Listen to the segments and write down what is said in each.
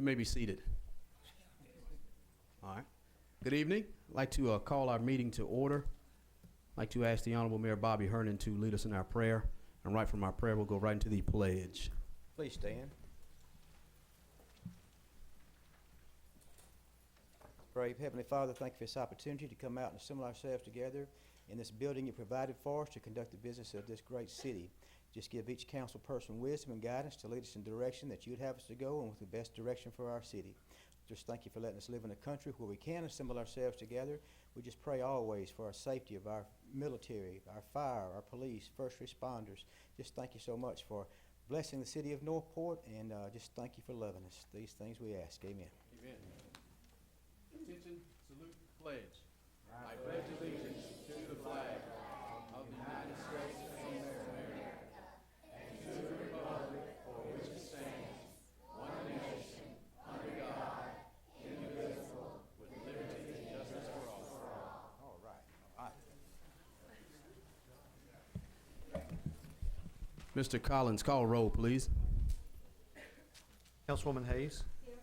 You may be seated. All right. Good evening. I'd like to call our meeting to order. I'd like to ask the Honorable Mayor Bobby Hernan to lead us in our prayer. And right from our prayer, we'll go right into the pledge. Please stand. Brave Heavenly Father, thank you for this opportunity to come out and assemble ourselves together in this building you provided for us to conduct the business of this great city. Just give each council person wisdom and guidance to lead us in the direction that you'd have us to go and with the best direction for our city. Just thank you for letting us live in a country where we can assemble ourselves together. We just pray always for our safety of our military, our fire, our police, first responders. Just thank you so much for blessing the city of Northport, and just thank you for loving us. These things we ask. Amen. Amen. Attention, salute, pledge. I pledge allegiance to the flag of the United States of America and to the republic for which it stands, one nation, under God, indivisible, with liberty and justice for all. All right. Mr. Collins, call roll, please. Councilwoman Hayes. Here.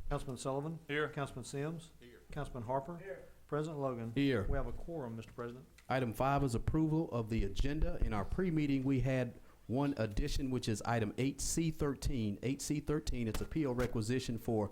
Councilman Sullivan. Here. Councilman Sims. Here. Councilman Harper. Here. President Logan. Here. We have a quorum, Mr. President. Item 5 is approval of the agenda. In our pre-meeting, we had one addition, which is item 8C13. 8C13, it's appeal requisition for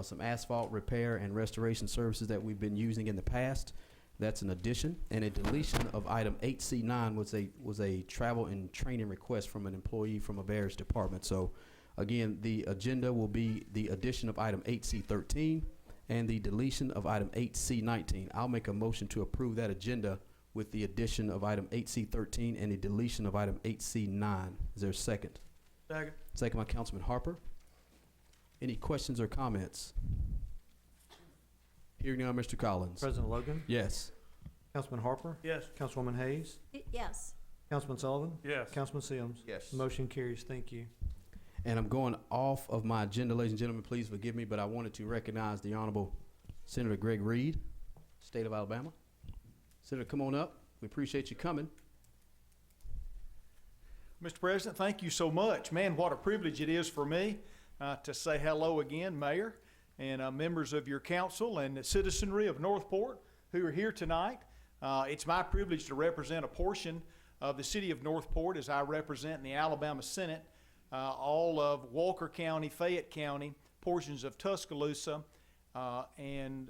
some asphalt repair and restoration services that we've been using in the past. That's an addition. And a deletion of item 8C9 was a travel and training request from an employee from a various department. So again, the agenda will be the addition of item 8C13 and the deletion of item 8C19. I'll make a motion to approve that agenda with the addition of item 8C13 and the deletion of item 8C9. Is there a second? Second. Second by Councilman Harper. Any questions or comments? Hearing none, Mr. Collins. President Logan. Yes. Councilman Harper. Yes. Councilwoman Hayes. Yes. Councilman Sullivan. Yes. Councilman Sims. Yes. Motion carries. Thank you. And I'm going off of my agenda, ladies and gentlemen. Please forgive me, but I wanted to recognize the Honorable Senator Greg Reed, State of Alabama. Senator, come on up. We appreciate you coming. Mr. President, thank you so much. Man, what a privilege it is for me to say hello again, Mayor, and members of your council and the citizenry of Northport who are here tonight. It's my privilege to represent a portion of the city of Northport as I represent in the Alabama Senate all of Walker County, Fayette County, portions of Tuscaloosa, and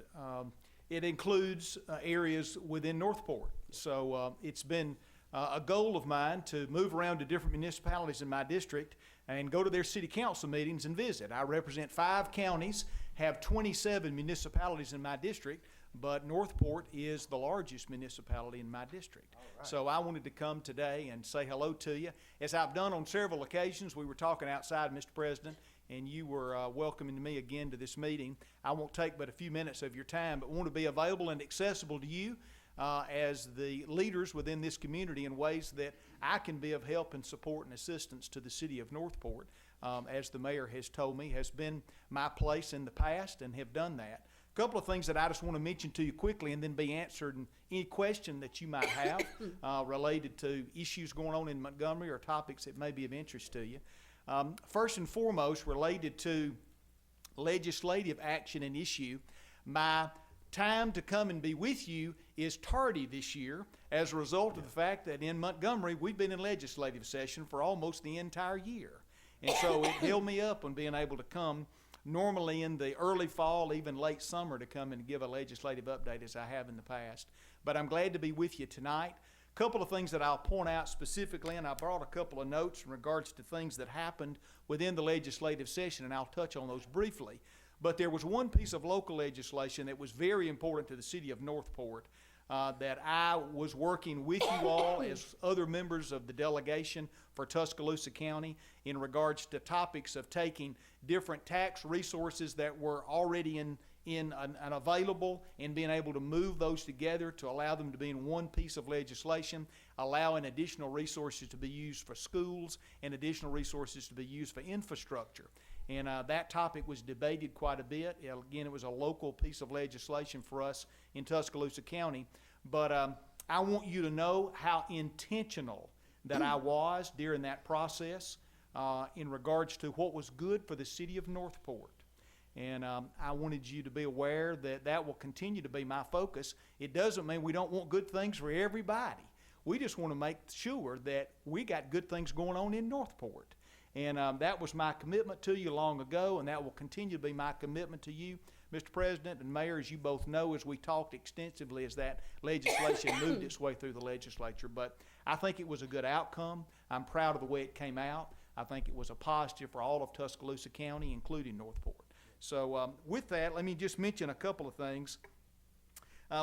it includes areas within Northport. So it's been a goal of mine to move around to different municipalities in my district and go to their city council meetings and visit. I represent 5 counties, have 27 municipalities in my district, but Northport is the largest municipality in my district. Right. So I wanted to come today and say hello to you. As I've done on several occasions, we were talking outside, Mr. President, and you were welcoming me again to this meeting. I won't take but a few minutes of your time, but want to be available and accessible to you as the leaders within this community in ways that I can be of help and support and assistance to the city of Northport. As the mayor has told me, has been my place in the past and have done that. A couple of things that I just want to mention to you quickly and then be answered in any question that you might have related to issues going on in Montgomery or topics that may be of interest to you. First and foremost, related to legislative action and issue, my time to come and be with you is tardy this year as a result of the fact that in Montgomery we've been in legislative session for almost the entire year. And so it held me up on being able to come normally in the early fall, even late summer, to come and give a legislative update as I have in the past. But I'm glad to be with you tonight. A couple of things that I'll point out specifically, and I brought a couple of notes in regards to things that happened within the legislative session, and I'll touch on those briefly. But there was one piece of local legislation that was very important to the city of Northport that I was working with you all as other members of the delegation for Tuscaloosa County in regards to topics of taking different tax resources that were already in available and being able to move those together to allow them to be in one piece of legislation, allowing additional resources to be used for schools and additional resources to be used for infrastructure. And that topic was debated quite a bit. Again, it was a local piece of legislation for us in Tuscaloosa County. But I want you to know how intentional that I was during that process. in regards to what was good for the city of Northport. And I wanted you to be aware that that will continue to be my focus. It doesn't mean we don't want good things for everybody. We just want to make sure that we got good things going on in Northport. And that was my commitment to you long ago, and that will continue to be my commitment to you, Mr. President and Mayor, as you both know, as we talked extensively as that legislation moved its way through the legislature. But I think it was a good outcome. I'm proud of the way it came out. I think it was a positive for all of Tuscaloosa County, including Northport. So with that, let me just mention a couple of things.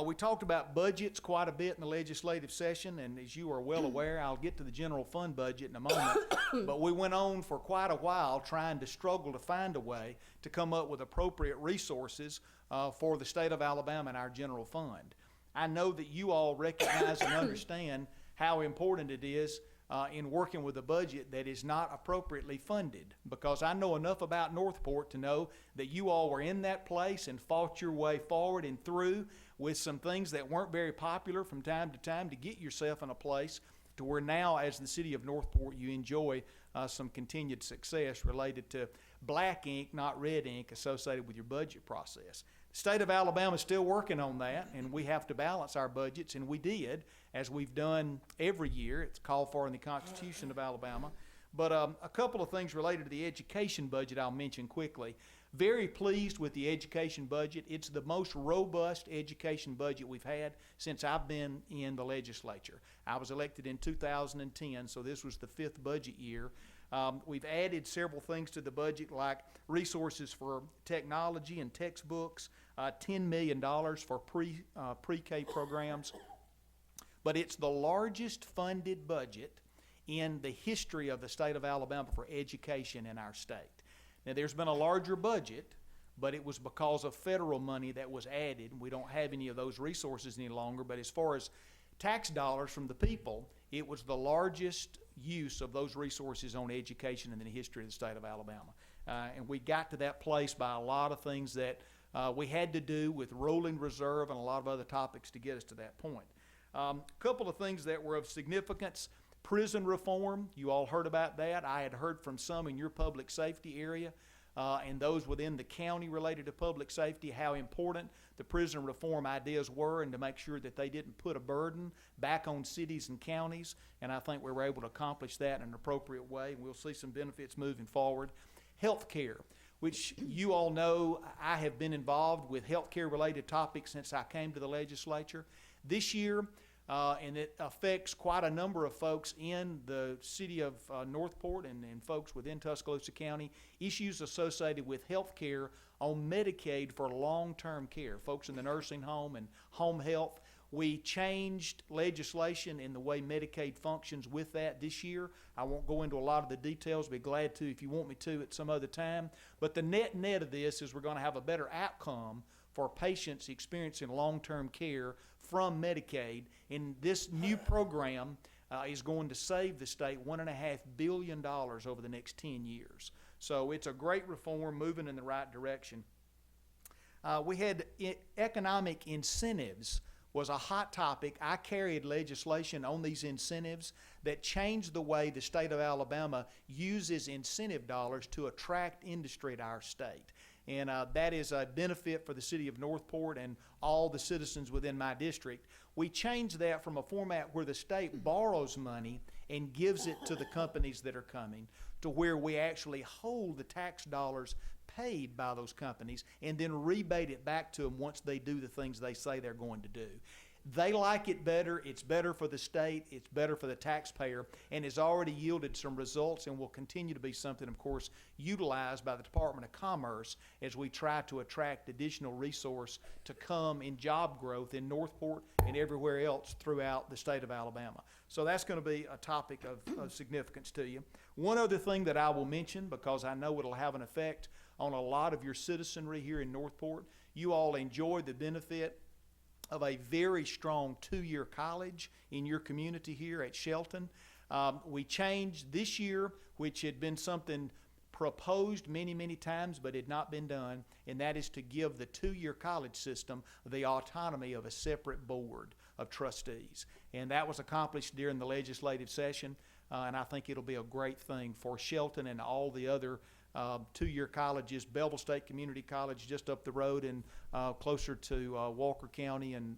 We talked about budgets quite a bit in the legislative session, and as you are well aware, I'll get to the general fund budget in a moment, but we went on for quite a while trying to struggle to find a way to come up with appropriate resources for the state of Alabama and our general fund. I know that you all recognize and understand how important it is in working with a budget that is not appropriately funded, because I know enough about Northport to know that you all were in that place and fought your way forward and through with some things that weren't very popular from time to time to get yourself in a place to where now, as the city of Northport, you enjoy some continued success related to black ink, not red ink, associated with your budget process. The state of Alabama is still working on that, and we have to balance our budgets, and we did, as we've done every year. It's called for in the Constitution of Alabama. But a couple of things related to the education budget I'll mention quickly. Very pleased with the education budget. It's the most robust education budget we've had since I've been in the legislature. I was elected in 2010, so this was the 5th budget year. We've added several things to the budget, like resources for technology and textbooks, $10 million for pre-K programs. But it's the largest funded budget in the history of the state of Alabama for education in our state. Now, there's been a larger budget, but it was because of federal money that was added. We don't have any of those resources any longer, but as far as tax dollars from the people, it was the largest use of those resources on education in the history of the state of Alabama. And we got to that place by a lot of things that we had to do with rolling reserve and a lot of other topics to get us to that point. A couple of things that were of significance. Prison reform, you all heard about that. I had heard from some in your public safety area and those within the county related to public safety how important the prison reform ideas were, and to make sure that they didn't put a burden back on cities and counties. And I think we were able to accomplish that in an appropriate way, and we'll see some benefits moving forward. Health care, which you all know I have been involved with health care related topics since I came to the legislature. This year, and it affects quite a number of folks in the city of Northport and folks within Tuscaloosa County, issues associated with health care on Medicaid for long-term care, folks in the nursing home and home health. We changed legislation in the way Medicaid functions with that this year. I won't go into a lot of the details, be glad to if you want me to at some other time. But the net of this is we're going to have a better outcome for patients experiencing long-term care from Medicaid. And this new program is going to save the state $1.5 billion over the next 10 years. So it's a great reform moving in the right direction. We had economic incentives was a hot topic. I carried legislation on these incentives that changed the way the state of Alabama uses incentive dollars to attract industry to our state. And that is a benefit for the city of Northport and all the citizens within my district. We changed that from a format where the state borrows money and gives it to the companies that are coming, to where we actually hold the tax dollars paid by those companies and then rebate it back to them once they do the things they say they're going to do. They like it better. It's better for the state. It's better for the taxpayer, and has already yielded some results and will continue to be something, of course, utilized by the Department of Commerce as we try to attract additional resource to come in job growth in Northport and everywhere else throughout the state of Alabama. So that's going to be a topic of significance to you. One other thing that I will mention, because I know it'll have an effect on a lot of your citizenry here in Northport, you all enjoy the benefit of a very strong 2-year college in your community here at Shelton. We changed this year, which had been something proposed many times but had not been done, and that is to give the 2-year college system the autonomy of a separate board, of Trustees. And that was accomplished during the legislative session, and I think it'll be a great thing for Shelton and all the other two-year colleges, Belleville State Community College just up the road and closer to Walker County and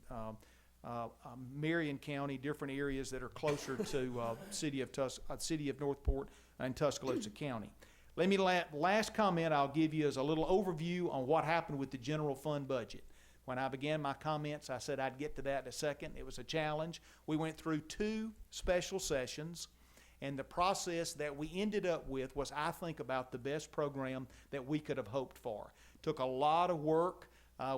Marion County, different areas that are closer to city of Northport and Tuscaloosa County. Let me last comment I'll give you is a little overview on what happened with the general fund budget. When I began my comments, I said I'd get to that in a second. It was a challenge. We went through 2 special sessions, and the process that we ended up with was, I think, about the best program that we could have hoped for. Took a lot of work.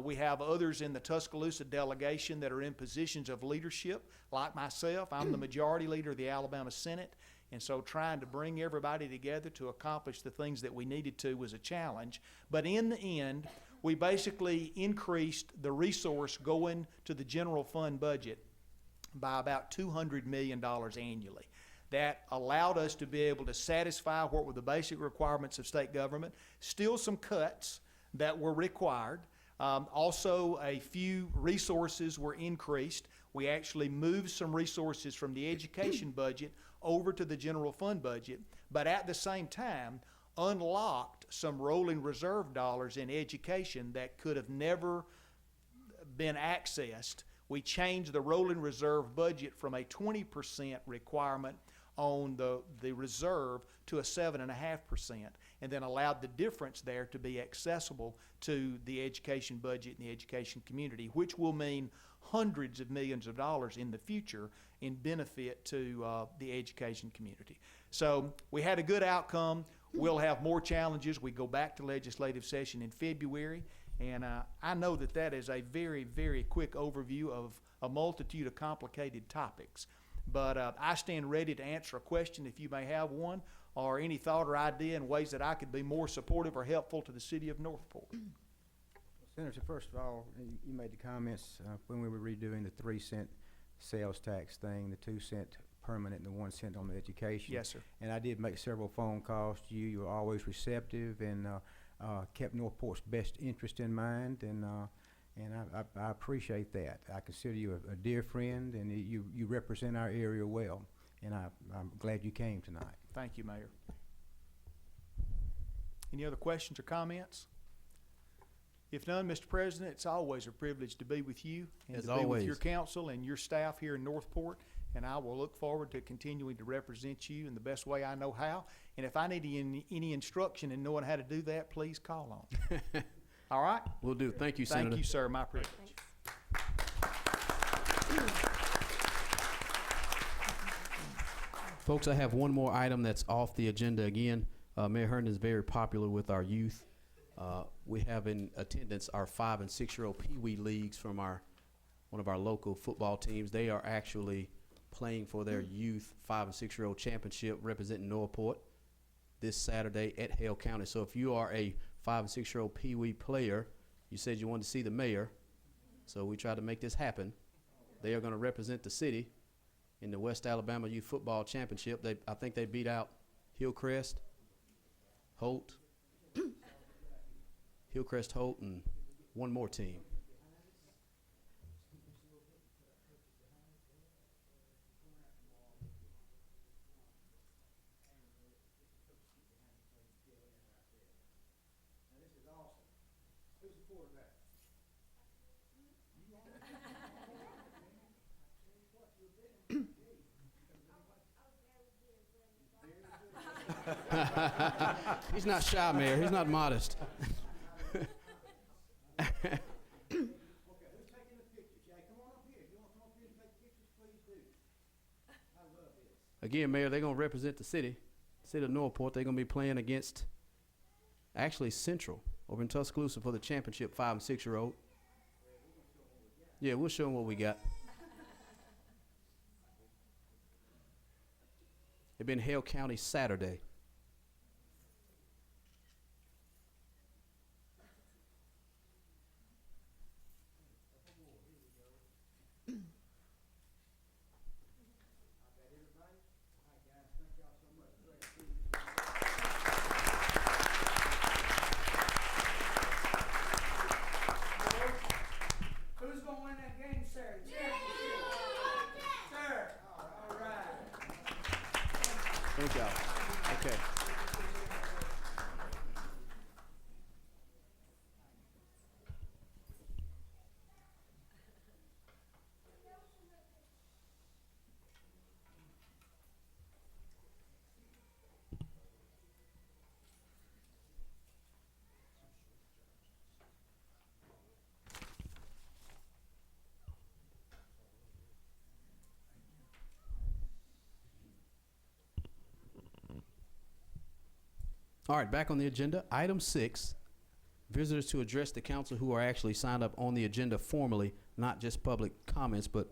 We have others in the Tuscaloosa delegation that are in positions of leadership, like myself. I'm the majority leader of the Alabama Senate, and so trying to bring everybody together to accomplish the things that we needed to was a challenge. But in the end, we basically increased the resource going to the general fund budget by about $200 million annually. That allowed us to be able to satisfy what were the basic requirements of state government, still some cuts that were required. Also, a few resources were increased. We actually moved some resources from the education budget over to the general fund budget, but at the same time, unlocked some rolling reserve dollars in education that could have never been accessed. We changed the rolling reserve budget from a 20% requirement on the reserve to a 7.5%, and then allowed the difference there to be accessible to the education budget and the education community, which will mean hundreds of millions of dollars in the future in benefit to the education community. So we had a good outcome. We'll have more challenges. We go back to legislative session in February, and I know that that is a very, very quick overview of a multitude of complicated topics. But I stand ready to answer a question if you may have one, or any thought or idea in ways that I could be more supportive or helpful to the city of Northport. Senator, first of all, you made the comments when we were redoing the 3-cent sales tax thing, the 2-cent permanent and the 1 cent on the education. Yes, sir. And I did make several phone calls to you. You were always receptive and kept Northport's best interest in mind, and I appreciate that. I consider you a dear friend, and you represent our area well, and I'm glad you came tonight. Thank you, Mayor. Any other questions or comments? If none, Mr. President, it's always a privilege to be with you and As to be with always. your council and your staff here in Northport, and I will look forward to continuing to represent you in the best way I know how. And if I need any instruction in knowing how to do that, please call on me. All right? Will do. Thank you, Senator. Thank you, sir. My privilege. Folks, I have one more item that's off the agenda again. Mayor Herndon is very popular with our youth. We have in attendance our 5- and 6-year-old Pee-wee leagues from one of our local football teams. They are actually playing for their youth 5- and 6-year-old championship representing Northport this Saturday at Hale County. So if you are a 5- and 6-year-old Pee-wee player, you said you wanted to see the mayor, so we tried to make this happen. They are going to represent the city in the West Alabama Youth Football Championship. I think they beat out Hillcrest, Holt, and one more team. He's not shy, Mayor. He's not modest. Again, Mayor, they're going to represent the city of Northport. They're going to be playing against, actually, Central over in Tuscaloosa for the championship 5- and 6-year-old. Yeah, we'll show them what we got. They've been Hale County Saturday. Who's gonna win that game Saturday? Thank y'all. Okay. All right, back on the agenda. Item 6, visitors to address the council who are actually signed up on the agenda formally, not just public comments, but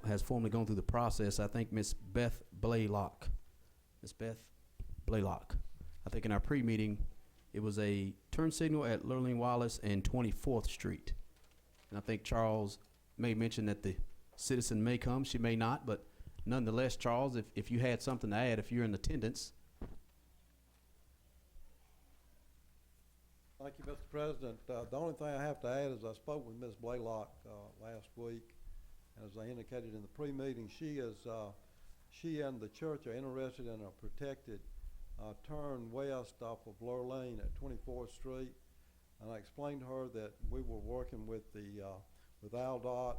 has formally gone through the process. I think Miss Beth Blaylock. Miss Beth Blaylock. I think in our pre-meeting, it was a turn signal at Lurleen Wallace and 24th Street. And I think Charles may mention that the citizen may come, she may not, but nonetheless, Charles, if you had something to add, if you're in attendance. Thank you, Mr. President. The only thing I have to add is I spoke with Ms. Blaylock last week. As I indicated in the pre-meeting, she and the church are interested in a protected turn west off of Lure Lane at 24th Street. And I explained to her that we were working with ALDOT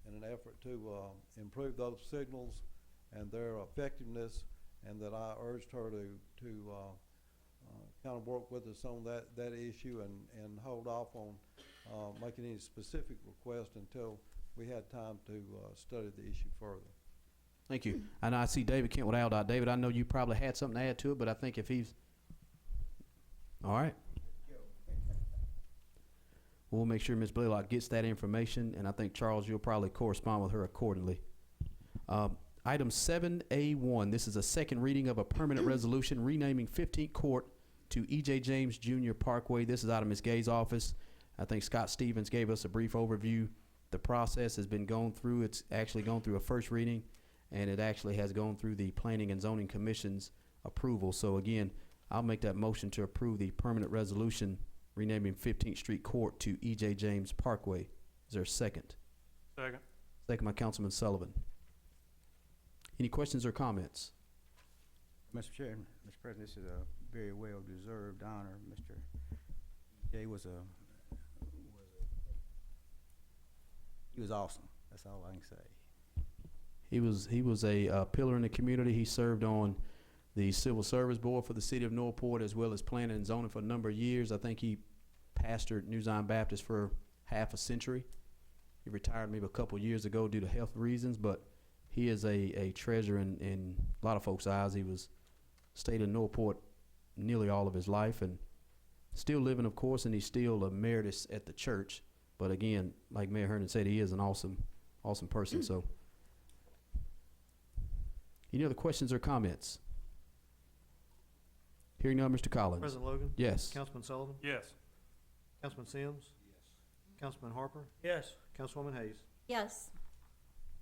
in an effort to improve those signals and their effectiveness, and that I urged her to kind of work with us on that issue and hold off on making any specific request until we had time to study the issue further. Thank you. And I see David Kent with ALDOT. David, I know you probably had something to add to it, but I think if he's... All right. We'll make sure Ms. Blaylock gets that information, and I think, Charles, you'll probably correspond with her accordingly. Item 7A1, this is a second reading of a permanent resolution renaming 15th Court to E.J. James Jr. Parkway. This is out of Ms. Gay's office. I think Scott Stevens gave us a brief overview. The process has been gone through. It's actually gone through a first reading, and it actually has gone through the Planning and Zoning Commission's approval. So again, I'll make that motion to approve the permanent resolution renaming 15th Street Court to E.J. James Parkway. Is there a second? Second. Second by Councilman Sullivan. Any questions or comments? Mr. Chairman, Mr. President, this is a very well-deserved honor. Mr. Jay he was awesome. That's all I can say. He was a pillar in the community. He served on the Civil Service Board for the city of Northport, as well as planning and zoning for a number of years. I think he pastored New Zion Baptist for half a century. He retired maybe a couple years ago due to health reasons, but he is a treasure in a lot of folks' eyes. He stayed in Northport nearly all of his life and still living, of course, and he's still emeritus at the church. But again, like Mayor Hernan said, he is an awesome person. So, any other questions or comments? Hearing none, Mr. Collins. President Logan? Yes. Councilman Sullivan? Yes. Councilman Sims? Yes. Councilman Harper? Yes. Councilwoman Hayes? Yes.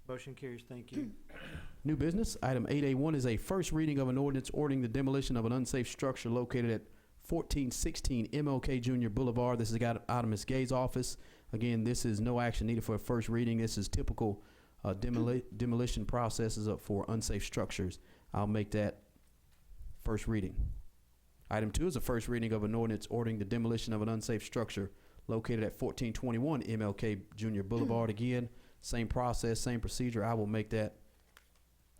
Motion carries. Thank you. New business. Item 8A1 is a first reading of an ordinance ordering the demolition of an unsafe structure located at 1416 MLK Jr. Boulevard. This is out of Ms. Gay's office. Again, this is no action needed for a first reading. This is typical demolition processes for unsafe structures. I'll make that first reading. Item 2 is a first reading of an ordinance ordering the demolition of an unsafe structure located at 1421 MLK Jr. Boulevard. Again, same process, same procedure. I will make that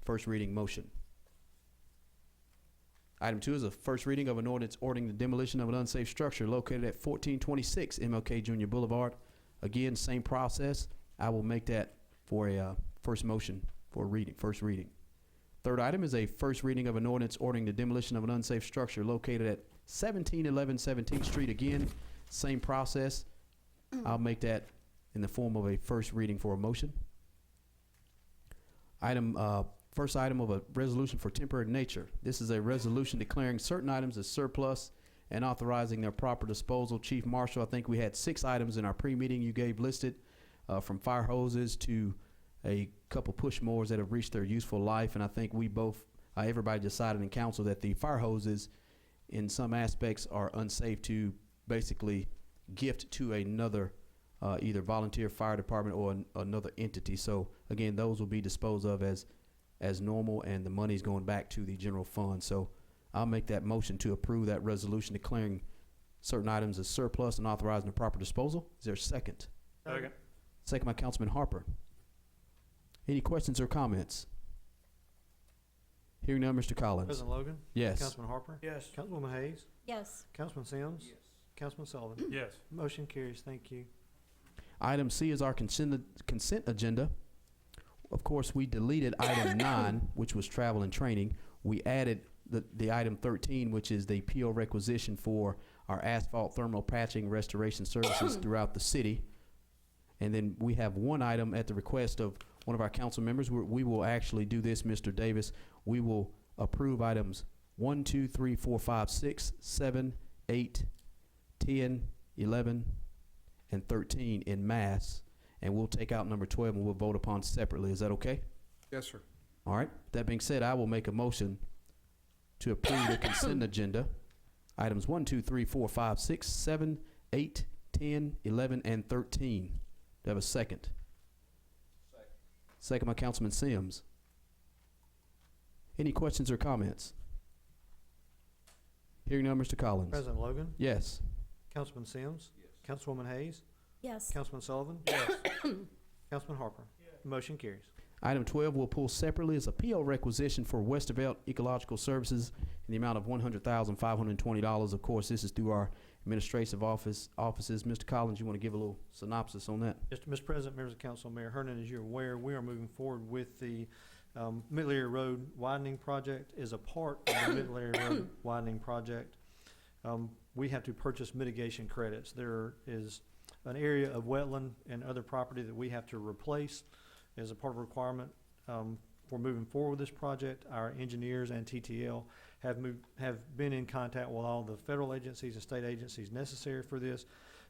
first reading motion. Item 2 is a first reading of an ordinance ordering the demolition of an unsafe structure located at 1426 MLK Jr. Boulevard. Again, same process. I will make that for a first motion for first reading. Third item is a first reading of an ordinance ordering the demolition of an unsafe structure located at 1711 17th Street. Again, same process. I'll make that in the form of a first reading for a motion. First item of a resolution for temporary nature. This is a resolution declaring certain items as surplus and authorizing their proper disposal. Chief Marshal, I think we had 6 items in our pre-meeting you gave listed, from fire hoses to a couple push mowers that have reached their useful life. And I think we both, everybody decided in council that the fire hoses in some aspects are unsafe to basically gift to another either volunteer fire department or another entity. So again, those will be disposed of as as normal, and the money's going back to the general fund. So I'll make that motion to approve that resolution declaring certain items as surplus and authorizing the proper disposal. Is there a second? Second. Second by Councilman Harper. Any questions or comments? Hearing none, Mr. Collins. President Logan? Yes. Councilman Harper? Yes. Councilwoman Hayes? Yes. Councilman Sims? Yes. Councilman Sullivan? Yes. Motion carries. Thank you. Item C is our consent agenda. Of course, we deleted item 9, which was travel and training. We added the item 13, which is the PO requisition for our asphalt thermal patching restoration services throughout the city. And then we have one item at the request of one of our council members. We will actually do this, Mr. Davis. We will approve items 1, 2, 3, 4, 5, 6, 7, 8, 10, 11, and 13 in mass, and we'll take out number 12 and we'll vote upon separately. Is that okay? Yes, sir. All right. That being said, I will make a motion to approve the consent agenda. Items 1, 2, 3, 4, 5, 6, 7, 8, 10, 11, and 13. Do I have a second? Second by Councilman Sims. Any questions or comments? Hearing none, Mr. Collins. President Logan? Yes. Councilman Sims? Yes. Councilwoman Hayes? Yes. Councilman Sullivan? Yes. Councilman Harper? Motion carries. Item 12 we'll pull separately as a PO requisition for Westervelt Ecological Services in the amount of $100,520. Of course, this is through our administrative offices. Mr. Collins, you want to give a little synopsis on that? Yes, Mr. President, members of council, Mayor Hernan, as you're aware, we are moving forward with the Middle Area Road widening project. As a part of the Middle Area Road widening project, we have to purchase mitigation credits. There is an area of wetland and other property that we have to replace as a part of requirement for moving forward with this project. Our engineers and TTL have been in contact with all the federal agencies and state agencies necessary for this.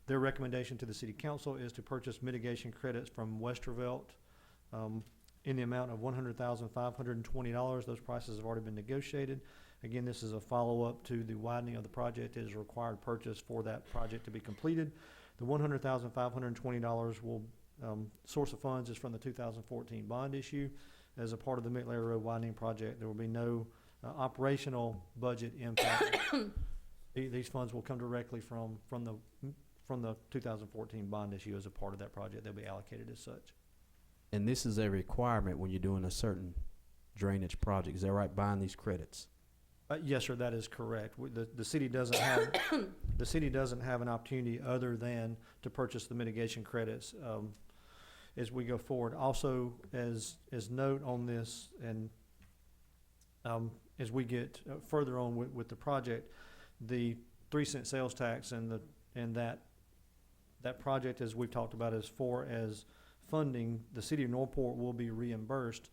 Their recommendation to the City Council is to purchase mitigation credits from Westervelt in the amount of $100,520. Those prices have already been negotiated. Again, this is a follow-up to the widening of the project. It is a required purchase for that project to be completed. The $100,520 will source of funds is from the 2014 bond issue. As a part of the Middle Area Road widening project, there will be no operational budget impact. These funds will come directly from the 2014 bond issue as a part of that project. They'll be allocated as such. And this is a requirement when you're doing a certain drainage project. Is that right, buying these credits? Yes, sir, that is correct. The city doesn't have the city doesn't have an opportunity other than to purchase the mitigation credits as we go forward. Also, as note on this, and as we get further on with the project, the 3-cent sales tax and that project, as we've talked about, as far as funding, the city of Northport will be reimbursed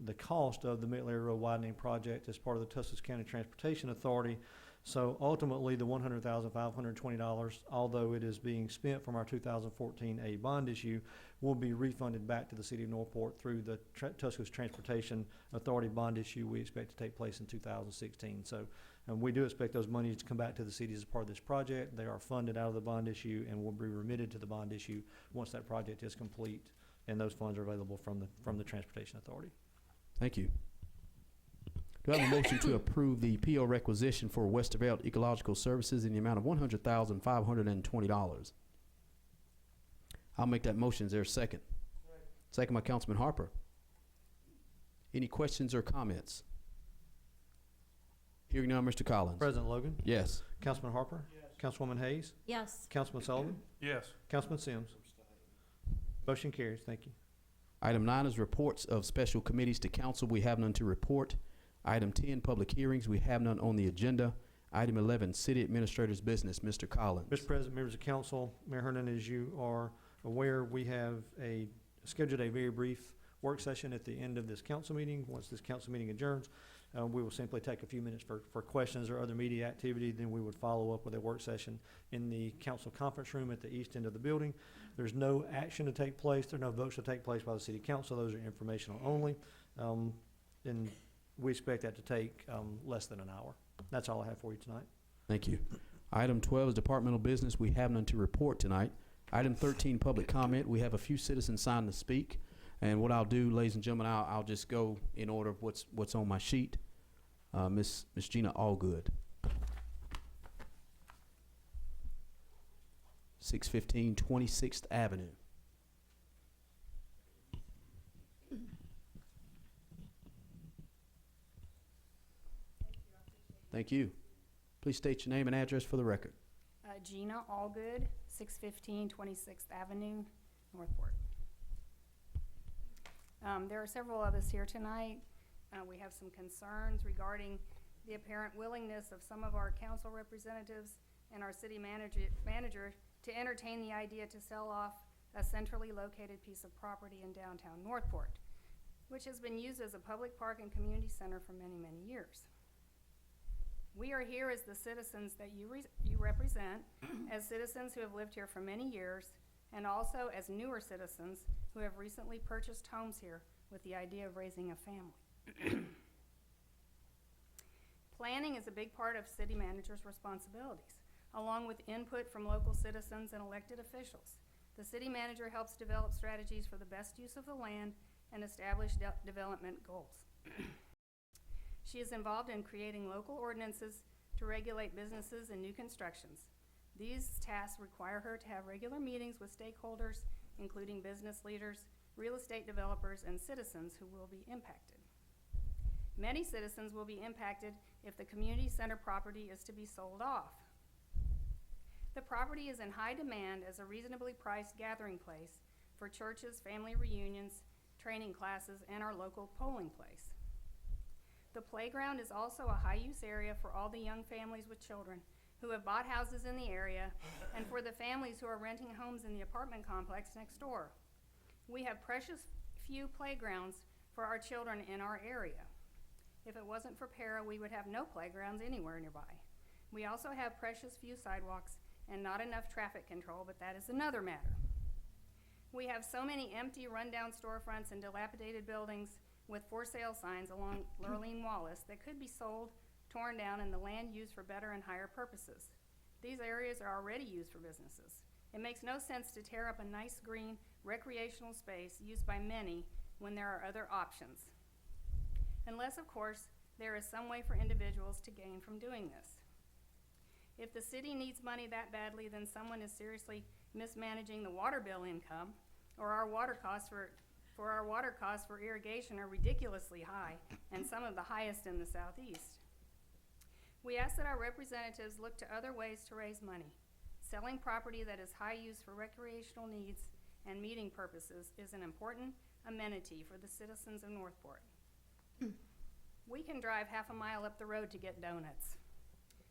the cost of the Middle Area Road widening project as part of the Tuscaloosa County Transportation Authority. So ultimately, the $100,520, although it is being spent from our 2014 A bond issue, will be refunded back to the city of Northport through the Tuscaloosa Transportation Authority bond issue we expect to take place in 2016. So we do expect those monies to come back to the city as part of this project. They are funded out of the bond issue and will be remitted to the bond issue once that project is complete, and those funds are available from the Transportation Authority. Thank you. Do I have a motion to approve the PO requisition for Westervelt Ecological Services in the amount of $100,520? I'll make that motion. Is there a second? Second by Councilman Harper. Any questions or comments? Hearing none, Mr. Collins. President Logan? Yes. Councilman Harper? Yes. Councilwoman Hayes? Yes. Councilman Sullivan? Yes. Councilman Sims? Motion carries. Thank you. Item 9 is reports of special committees to council. We have none to report. Item 10, public hearings. We have none on the agenda. Item 11, city administrator's business. Mr. Collins. Mr. President, members of council, Mayor Hernan, as you are aware, we have scheduled a very brief work session at the end of this council meeting. Once this council meeting adjourns, we will simply take a few minutes for questions or other media activity. Then we would follow up with a work session in the council conference room at the east end of the building. There's no action to take place. There are no votes to take place by the city council. Those are informational only. And we expect that to take less than an hour. That's all I have for you tonight. Thank you. Item 12 is departmental business. We have none to report tonight. Item 13, public comment. We have a few citizens signed to speak. And what I'll do, ladies and gentlemen, I'll just go in order of what's on my sheet. Miss Gina Allgood. 615 26th Avenue. Thank you. Please state your name and address for the record. Gina Allgood, 615 26th Avenue, Northport. There are several of us here tonight. We have some concerns regarding the apparent willingness of some of our council representatives and our city manager to entertain the idea to sell off a centrally located piece of property in downtown Northport, which has been used as a public park and community center for many, many years. We are here as the citizens that you represent, as citizens who have lived here for many years, and also as newer citizens who have recently purchased homes here with the idea of raising a family. Planning is a big part of city manager's responsibilities, along with input from local citizens and elected officials. The city manager helps develop strategies for the best use of the land and establish development goals. She is involved in creating local ordinances to regulate businesses and new constructions. These tasks require her to have regular meetings with stakeholders, including business leaders, real estate developers, and citizens who will be impacted. Many citizens will be impacted if the community center property is to be sold off. The property is in high demand as a reasonably priced gathering place for churches, family reunions, training classes, and our local polling place. The playground is also a high-use area for all the young families with children who have bought houses in the area and for the families who are renting homes in the apartment complex next door. We have precious few playgrounds for our children in our area. If it wasn't for para, we would have no playgrounds anywhere nearby. We also have precious few sidewalks and not enough traffic control, but that is another matter. We have so many empty, rundown storefronts and dilapidated buildings with for sale signs along Lurleen Wallace that could be sold, torn down, and the land used for better and higher purposes. These areas are already used for businesses. It makes no sense to tear up a nice green recreational space used by many when there are other options. Unless, of course, there is some way for individuals to gain from doing this. If the city needs money that badly, then someone is seriously mismanaging the water bill income, or our water costs for irrigation are ridiculously high, and some of the highest in the southeast. We ask that our representatives look to other ways to raise money. Selling property that is high use for recreational needs and meeting purposes is an important amenity for the citizens of Northport. We can drive half a mile up the road to get donuts.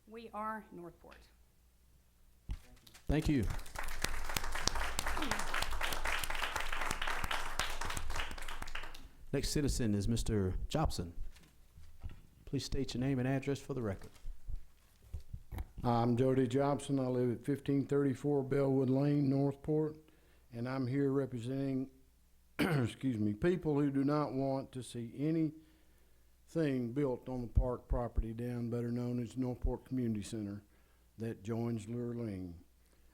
We are Northport. Thank you. Next citizen is Mr. Jobson. Please state your name and address for the record. I'm Jody Jobson. I live at 1534 Bellwood Lane, Northport, and I'm here representing excuse me, people who do not want to see anything built on the park property down, better known as Northport Community Center, that joins Lurleen.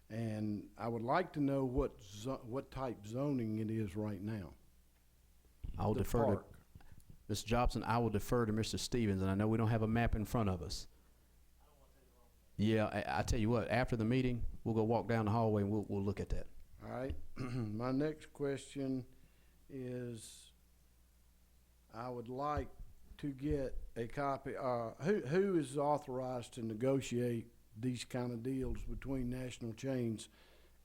And I would like to know what type zoning it is right now. I'll defer to Mr. Jobson. I will defer to Mr. Stevens, and I know we don't have a map in front of us. Yeah, I tell you what, after the meeting, we'll go walk down the hallway and we'll look at that. All right. My next question is, I would like to get a copy, who is authorized to negotiate these kind of deals between national chains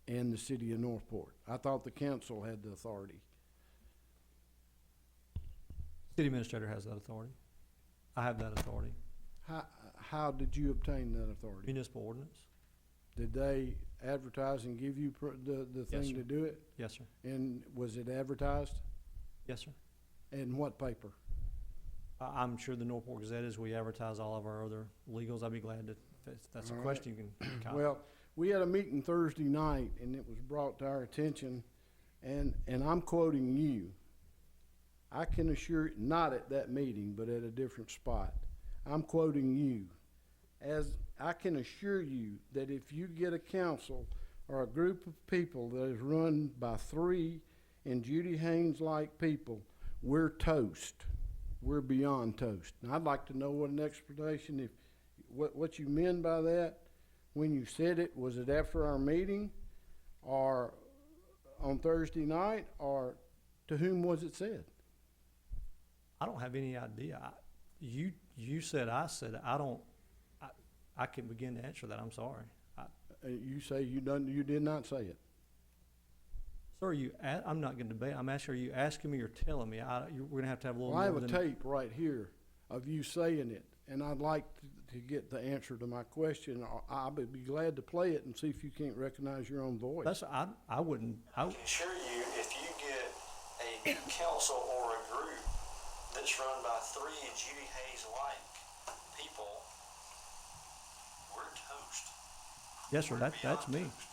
and the city of Northport? I thought the council had the authority. City administrator has that authority. I have that authority. How did you obtain that authority? Municipal ordinance? Did they advertise and give you the Yes, thing sir. to do it? Yes, sir. And was it advertised? Yes, sir. In what paper? I'm sure the Northport Gazette is, we advertise all of our other legals. I'd be glad to, if that's a All right. question you can copy. Well, we had a meeting Thursday night, and it was brought to our attention, and I'm quoting you. I can assure, not at that meeting, but at a different spot. I'm quoting you. As I can assure you that if you get a council or a group of people that is run by 3 and Judy Haynes-like people, we're toast. We're beyond toast. And I'd like to know what an explanation, if, what you meant by that when you said it. Was it after our meeting, or on Thursday night, or to whom was it said? I don't have any idea. You said, I said, I can begin to answer that. I'm sorry. You say you did not say it. Sir, I'm not going to debate. I'm asking, are you asking me or telling me? We're going to have a little Well, I more have a than. tape right here of you saying it, and I'd like to get the answer to my question. I would be glad to play it and see if you can't recognize your own voice. I wouldn't. I can assure you, if you get a council or a group that's run by 3 Judy Hayes-like people, we're toast. Yes, sir. We're That's beyond me. toast.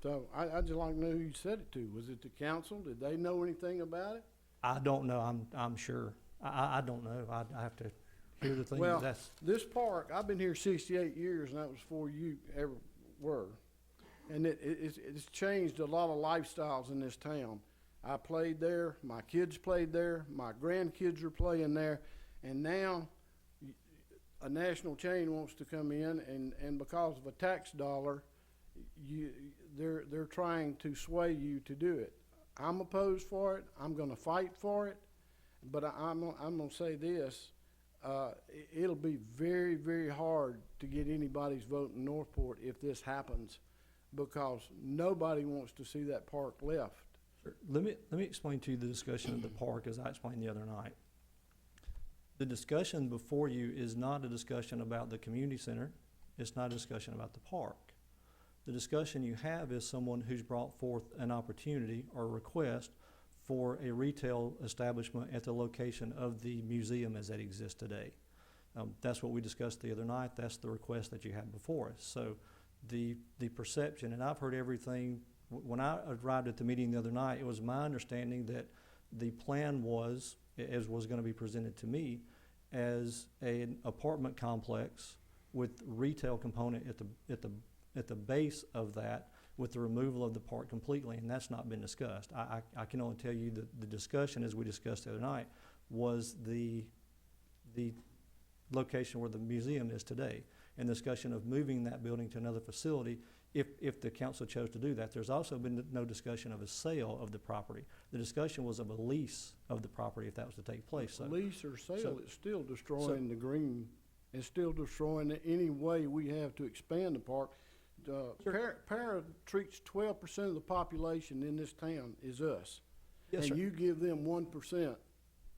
So I'd just like to know who you said it to. Was it the council? Did they know anything about it? I don't know. I'm sure. I don't know. I have to hear the thing. Well, That's this park, I've been here 68 years, and that was before you ever were. And it's changed a lot of lifestyles in this town. I played there, my kids played there, my grandkids are playing there, and now a national chain wants to come in, and because of a tax dollar, they're trying to sway you to do it. I'm opposed for it. I'm going to fight for it, but I'm going to say this: it'll be very, very hard to get anybody's vote in Northport if this happens, because nobody wants to see that park left. Let me explain to you the discussion of the park as I explained the other night. The discussion before you is not a discussion about the community center. It's not a discussion about the park. The discussion you have is someone who's brought forth an opportunity or request for a retail establishment at the location of the museum as it exists today. That's what we discussed the other night. That's the request that you have before us. So the perception, and I've heard everything. When I arrived at the meeting the other night, it was my understanding that the plan was, as was going to be presented to me, as an apartment complex with retail component at the base of that, with the removal of the park completely, and that's not been discussed. I can only tell you that the discussion, as we discussed the other night, was the location where the museum is today, and the discussion of moving that building to another facility if the council chose to do that. There's also been no discussion of a sale of the property. The discussion was of a lease of the property if that was to take place. So, Lease or sale, so- it's still destroying the green. It's still destroying any way we have to expand the park. Para treats 12% of the population in this town is us. yes, sir. And you give them 1%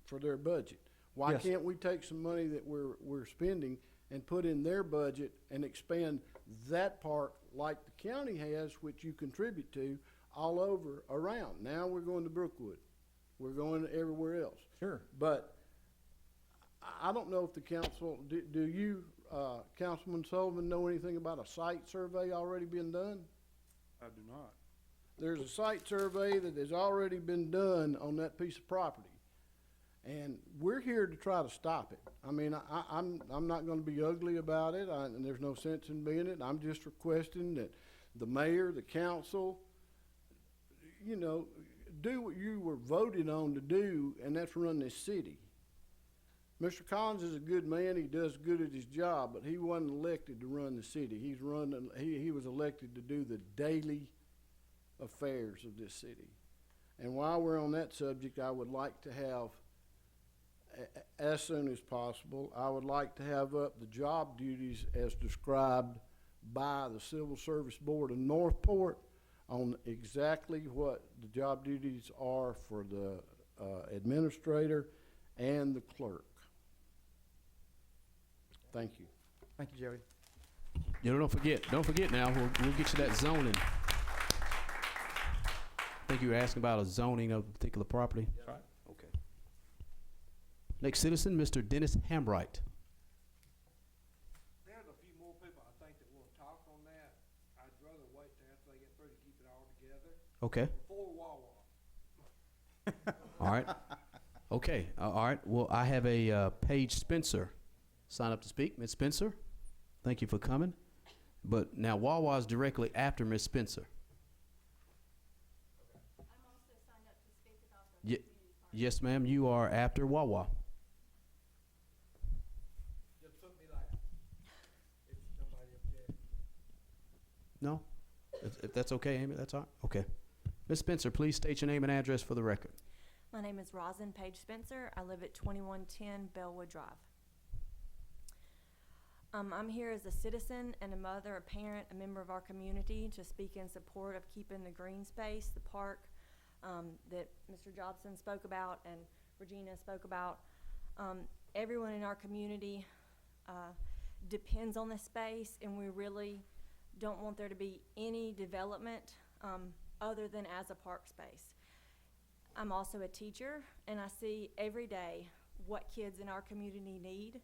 for their budget. Why Yes. can't we take some money that we're spending and put in their budget and expand that park like the county has, which you contribute to, all over around? Now we're going to Brookwood. We're going everywhere else. Sure. But I don't know if the council, do you, Councilman Sullivan, know anything about a site survey already being done? I do not. There's a site survey that has already been done on that piece of property. And we're here to try to stop it. I mean, I'm not gonna be ugly about it, and there's no sense in being it. I'm just requesting that the mayor, the council, you know, do what you were voted on to do, and that's run this city. Mr. Collins is a good man. He does good at his job, but he wasn't elected to run the city. He was elected to do the daily affairs of this city. And while we're on that subject, I would like to have, as soon as possible, I would like to have up the job duties as described by the Civil Service Board of Northport on exactly what the job duties are for the administrator and the clerk. Thank you. Thank you, Jody. Don't forget now, we'll get you that zoning. I think you were asking about a zoning of a particular property. That's right. Okay. Next citizen, Mr. Dennis Hambright. There's a few more people I think that will talk on that. I'd rather wait till after they get through to keep it all together Okay. before Wawa. All right. Okay. All right. Well, I have a Paige Spencer sign up to speak. Ms. Spencer, thank you for coming. But now Wawa is directly after Miss Spencer. I'm also signed up to speak about the Ye- community park. Yes, ma'am, you are after Wawa. Just put me last, if somebody objects. No? If that's okay, Amy, that's all right? Okay. Miss Spencer, please state your name and address for the record. My name is Rosin Page Spencer. I live at 2110 Bellwood Drive. I'm here as a citizen and a mother, a parent, a member of our community to speak in support of keeping the green space, the park that Mr. Jobson spoke about and Regina spoke about. Everyone in our community depends on this space, and we really don't want there to be any development other than as a park space. I'm also a teacher, and I see every day what kids in our community need.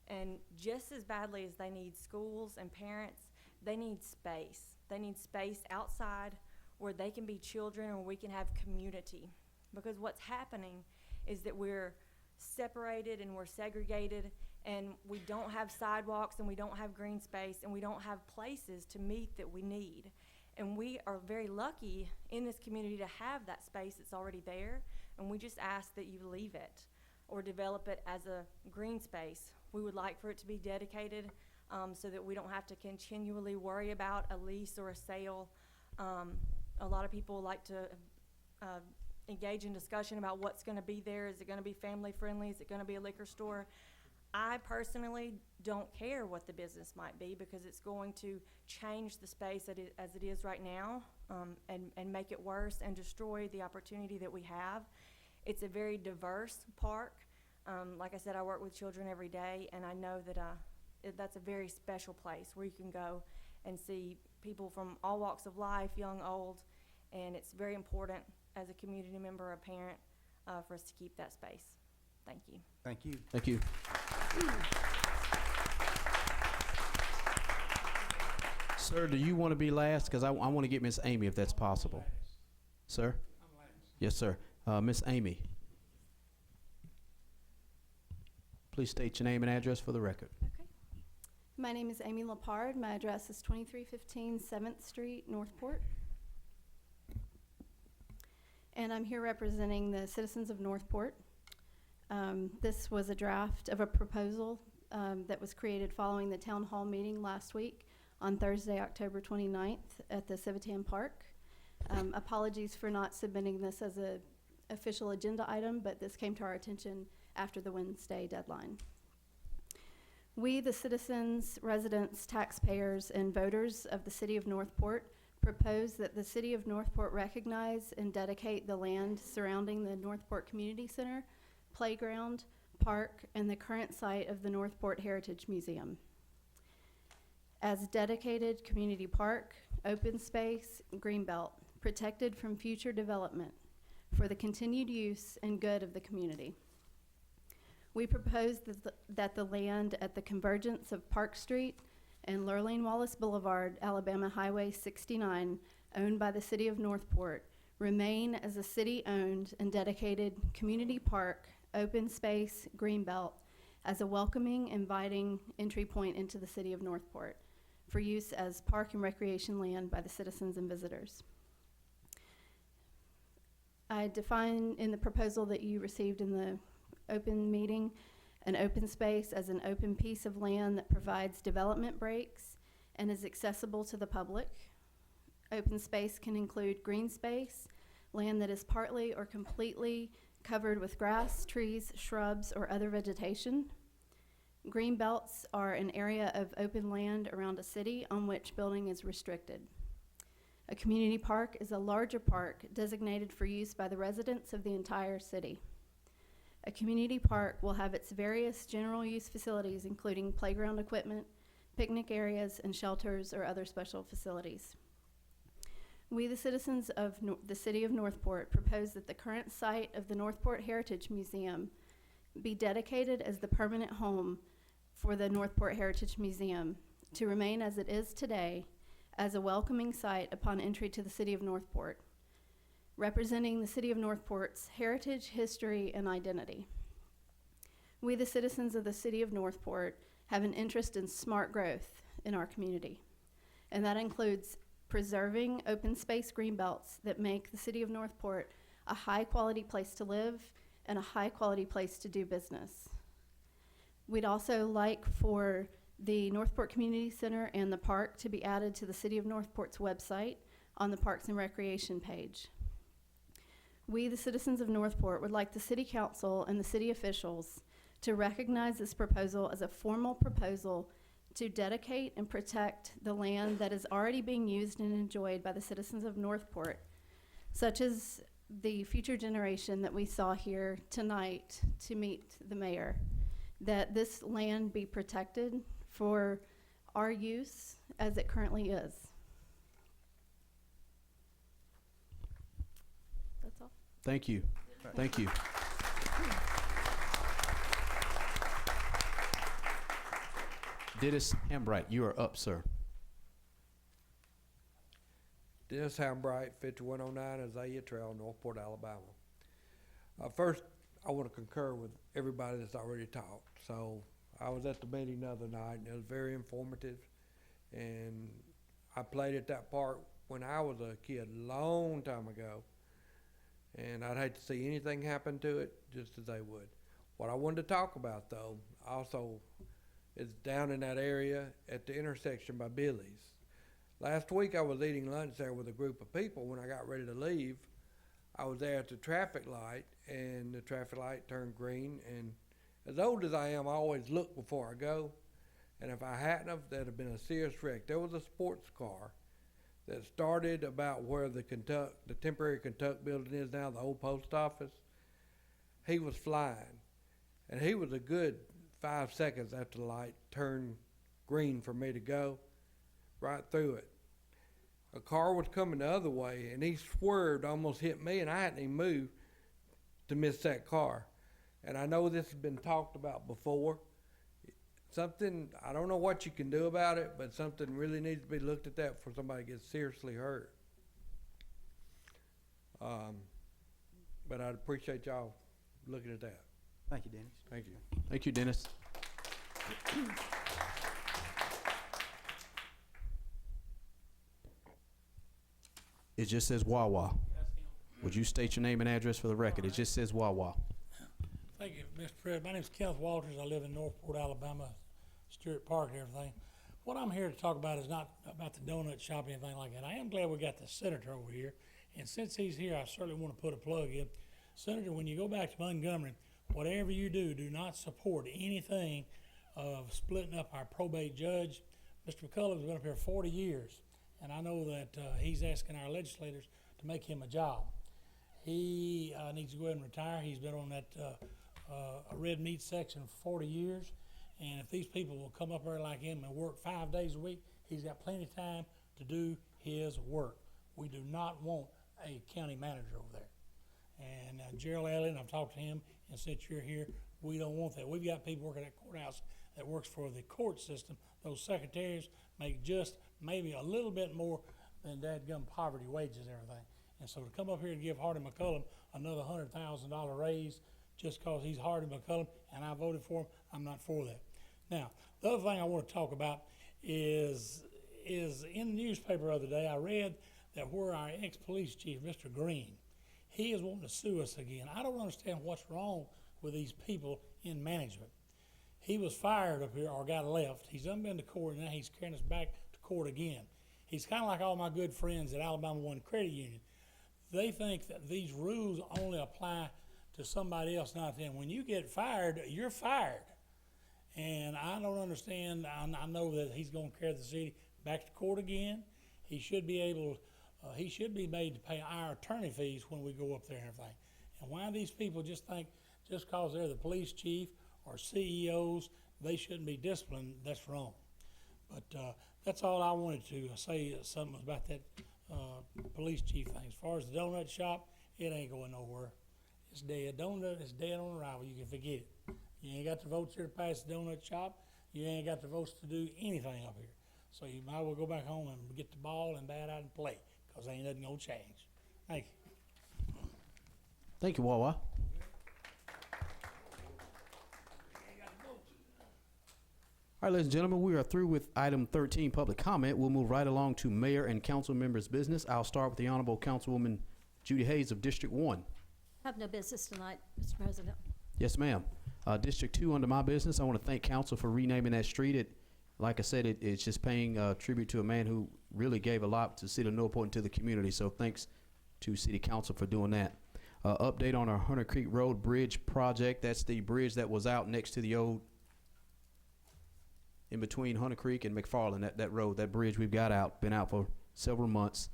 And just as badly as they need schools and parents, they need space. They need space outside where they can be children and we can have community. Because what's happening is that we're separated and we're segregated, and we don't have sidewalks and we don't have green space and we don't have places to meet that we need. And we are very lucky in this community to have that space that's already there, and we just ask that you leave it or develop it as a green space. We would like for it to be dedicated so that we don't have to continually worry about a lease or a sale. A lot of people like to engage in discussion about what's going to be there. Is it going to be family friendly? Is it going to be a liquor store? I personally don't care what the business might be, because it's going to change the space as it is right now and make it worse and destroy the opportunity that we have. It's a very diverse park. Like I said, I work with children every day, and I know that that's a very special place where you can go and see people from all walks of life, young, old, and it's very important as a community member or a parent for us to keep that space. Thank you. Thank you. Thank you. Sir, do you want to be last? Because I want to get Miss Amy, if that's possible. Sir? I'm last. Yes, sir. Miss Amy. Please state your name and address for the record. Okay. My name is Amy Lepard. My address is 2315 7th Street, Northport. And I'm here representing the citizens of Northport. This was a draft of a proposal that was created following the town hall meeting last week on Thursday, October 29th at the Civitan Park. Apologies for not submitting this as an official agenda item, but this came to our attention after the Wednesday deadline. We, the citizens, residents, taxpayers, and voters of the city of Northport, propose that the city of Northport recognize and dedicate the land surrounding the Northport Community Center, playground, park, and the current site of the Northport Heritage Museum as dedicated community park, open space, greenbelt, protected from future development for the continued use and good of the community. We propose that the land at the convergence of Park Street and Lurleen Wallace Boulevard, Alabama Highway 69, owned by the city of Northport, remain as a city-owned and dedicated community park, open space, greenbelt, as a welcoming, inviting entry point into the city of Northport for use as park and recreation land by the citizens and visitors. I define in the proposal that you received in the open meeting an open space as an open piece of land that provides development breaks and is accessible to the public. Open space can include green space, land that is partly or completely covered with grass, trees, shrubs, or other vegetation. Green belts are an area of open land around a city on which building is restricted. A community park is a larger park designated for use by the residents of the entire city. A community park will have its various general use facilities, including playground equipment, picnic areas, and shelters or other special facilities. We, the citizens of the city of Northport, propose that the current site of the Northport Heritage Museum be dedicated as the permanent home for the Northport Heritage Museum to remain as it is today as a welcoming site upon entry to the city of Northport, representing the city of Northport's heritage, history, and identity. We, the citizens of the city of Northport, have an interest in smart growth in our community. and that includes preserving open space greenbelts that make the city of Northport a high-quality place to live and a high-quality place to do business. We'd also like for the Northport Community Center and the park to be added to the City of Northport's website on the Parks and Recreation page. We, the citizens of Northport, would like the City Council and the city officials to recognize this proposal as a formal proposal to dedicate and protect the land that is already being used and enjoyed by the citizens of Northport, such as the future generation that we saw here tonight to meet the mayor, that this land be protected for our use as it currently is. That's all. Thank you. Thank you. Dennis Hambright, you are up, sir. Dennis Hambright, 5109 Azalea Trail, Northport, Alabama. First, I want to concur with everybody that's already talked. So I was at the meeting the other night, and it was very informative. And I played at that park when I was a kid, long time ago. And I'd hate to see anything happen to it, just as they would. What I wanted to talk about, though, also is down in that area at the intersection by Billy's. Last week I was eating lunch there with a group of people. When I got ready to leave, I was there at the traffic light, and the traffic light turned green. And as old as I am, I always look before I go. And if I hadn't have, that'd have been a serious wreck. There was a sports car that started about where the temporary Kentucky building is now, the old post office. He was flying, and he was a good 5 seconds after the light turned green for me to go, right through it. A car was coming the other way, and he swerved, almost hit me, and I hadn't even moved to miss that car. And I know this has been talked about before. Something, I don't know what you can do about it, but something really needs to be looked at that before somebody gets seriously hurt. But I'd appreciate y'all looking at that. Thank you, Dennis. Thank you. Thank you, Dennis. It just says Wawa. Would you state your name and address for the record? It just says Wawa. Thank you, Mr. President. My name is Kenneth Walters. I live in Northport, Alabama, Stewart Park and everything. What I'm here to talk about is not about the donut shop or anything like that. I am glad we got the senator over here. And since he's here, I certainly want to put a plug in. Senator, when you go back to Montgomery, whatever you do not support anything of splitting up our probate judge. Mr. McCullough's been up here 40 years, and I know that he's asking our legislators to make him a job. He needs to go ahead and retire. He's been on that red meat section for 40 years, and if these people will come up there like him and work 5 days a week, he's got plenty of time to do his work. We do not want a county manager over there. And Gerald Allen, I've talked to him, and since you're here, we don't want that. We've got people working at courthouse that works for the court system. Those secretaries make just maybe a little bit more than dadgum poverty wages and everything. And so to come up here and give Hardy McCullum another $100,000 raise just because he's Hardy McCullum and I voted for him, I'm not for that. Now, the other thing I want to talk about is in the newspaper the other day, I read that where our ex-police chief, Mr. Green, he is wanting to sue us again. I don't understand what's wrong with these people in management. He was fired up here or got left. He's done been to court, and now he's carrying us back to court again. He's kind of like all my good friends at Alabama One Credit Union. They think that these rules only apply to somebody else, not them. When you get fired, you're fired. And I don't understand. I know that he's going to carry the city back to court again. He should be able, he should be made to pay our attorney fees when we go up there and everything. And why these people just think just because they're the police chief or CEOs, they shouldn't be disciplined, that's wrong. But that's all I wanted to say, something about that police chief thing. As far as the donut shop, it ain't going nowhere. It's dead. Donut is dead on arrival. You can forget it. You ain't got the votes here to pass the donut shop. You ain't got the votes to do anything up here. So you might as well go back home and get the ball and bat out and play, because ain't nothing gonna change. Thank you. Thank you, Wawa. All right, ladies and gentlemen, we are through with item 13, public comment. We'll move right along to mayor and council members' business. I'll start with the Honorable Councilwoman Judy Hayes of District 1. Have no business tonight, Mr. President. Yes, ma'am. District 2, under my business, I want to thank council for renaming that street. Like I said, it's just paying tribute to a man who really gave a lot to the city of Northport and to the community. So thanks to city council for doing that. Update on our Hunter Creek Road Bridge project. That's the bridge that was out next to the old, in between Hunter Creek and McFarland, that road, that bridge we've got out, been out for several months.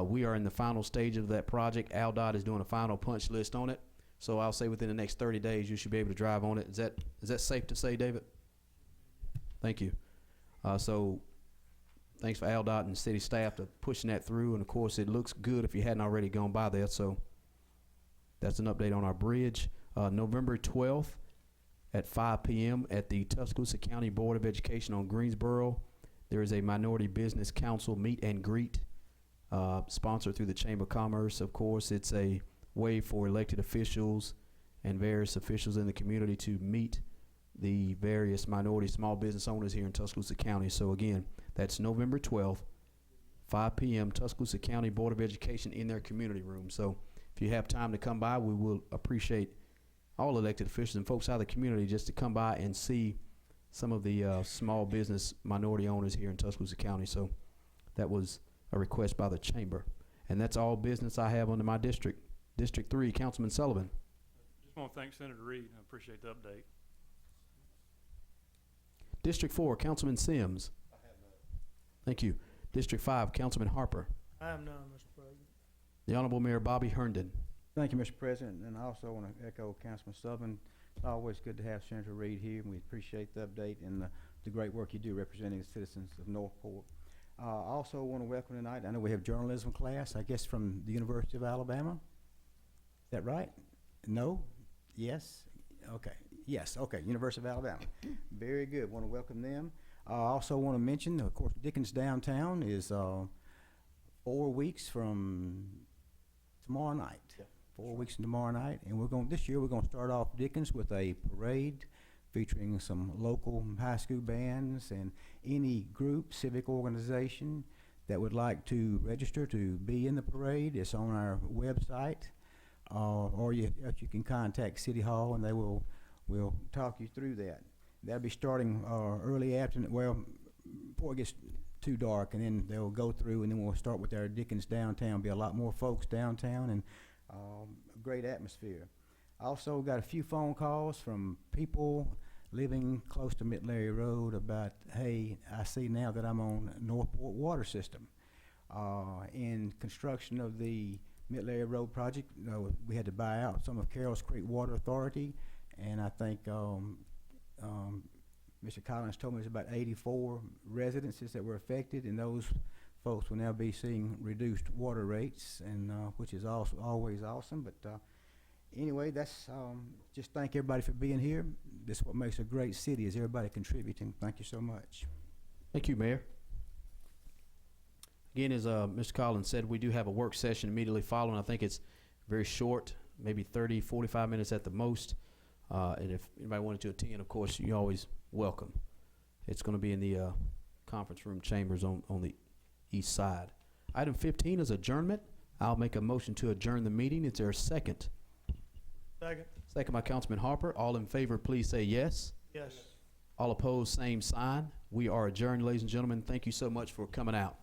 We are in the final stage of that project. AlDOT is doing a final punch list on it. So I'll say within the next 30 days, you should be able to drive on it. Is that safe to say, David? Thank you. So thanks for AlDOT and city staff to pushing that through. And of course, it looks good if you hadn't already gone by there. So that's an update on our bridge. November 12th at 5 p.m. at the Tuscaloosa County Board of Education on Greensboro, there is a Minority Business Council meet and greet sponsored through the Chamber of Commerce. Of course, it's a way for elected officials and various officials in the community to meet the various minority small business owners here in Tuscaloosa County. So again, that's November 12th, 5 p.m., Tuscaloosa County Board of Education in their community room. So if you have time to come by, we will appreciate all elected officials and folks out of the community just to come by and see some of the small business minority owners here in Tuscaloosa County. So that was a request by the chamber. And that's all business I have under my district. District 3, Councilman Sullivan. Just want to thank Senator Reed. I appreciate the update. District 4, Councilman Sims. I have none. Thank you. District 5, Councilman Harper. I have none, Mr. President. The Honorable Mayor Bobby Herndon. Thank you, Mr. President, and I also want to echo Councilman Sullivan. It's always good to have Senator Reed here, and we appreciate the update and the great work you do representing the citizens of Northport. I also want to welcome tonight, I know we have journalism class, I guess from the University of Alabama. Is that right? No? Yes? Okay. Yes, okay, University of Alabama. Very good, want to welcome them. I also want to mention, of course, Dickens Downtown is 4 weeks from tomorrow night. Yeah. 4 weeks from tomorrow night, and this year we're going to start off Dickens with a parade featuring some local high school bands and any group, civic organization that would like to register to be in the parade. It's on our website, or you can contact City Hall and they will talk you through that. That'll be starting early afternoon, well, before it gets too dark, and then they'll go through, and then we'll start with our Dickens Downtown. Be a lot more folks downtown, and a great atmosphere. I also got a few phone calls from people living close to Mid-Larry Road about, hey, I see now that I'm on Northport water system. In construction of the Mid-Larry Road project, we had to buy out some of Carroll's Creek Water Authority, and I think Mr. Collins told me there's about 84 residences that were affected, and those folks will now be seeing reduced water rates, and which is also always awesome. But anyway, that's just thank everybody for being here. This is what makes a great city, is everybody contributing. Thank you so much. Thank you, Mayor. Again, as Mr. Collins said, we do have a work session immediately following. I think it's very short, maybe 30, 45 minutes at the most. And if anybody wanted to attend, of course, you're always welcome. It's going to be in the conference room chambers on the east side. Item 15 is adjournment. I'll make a motion to adjourn the meeting. Is there a second? Second. Second by Councilman Harper. All in favor, please say yes. Yes. All opposed, same sign. We are adjourned, ladies and gentlemen. Thank you so much for coming out.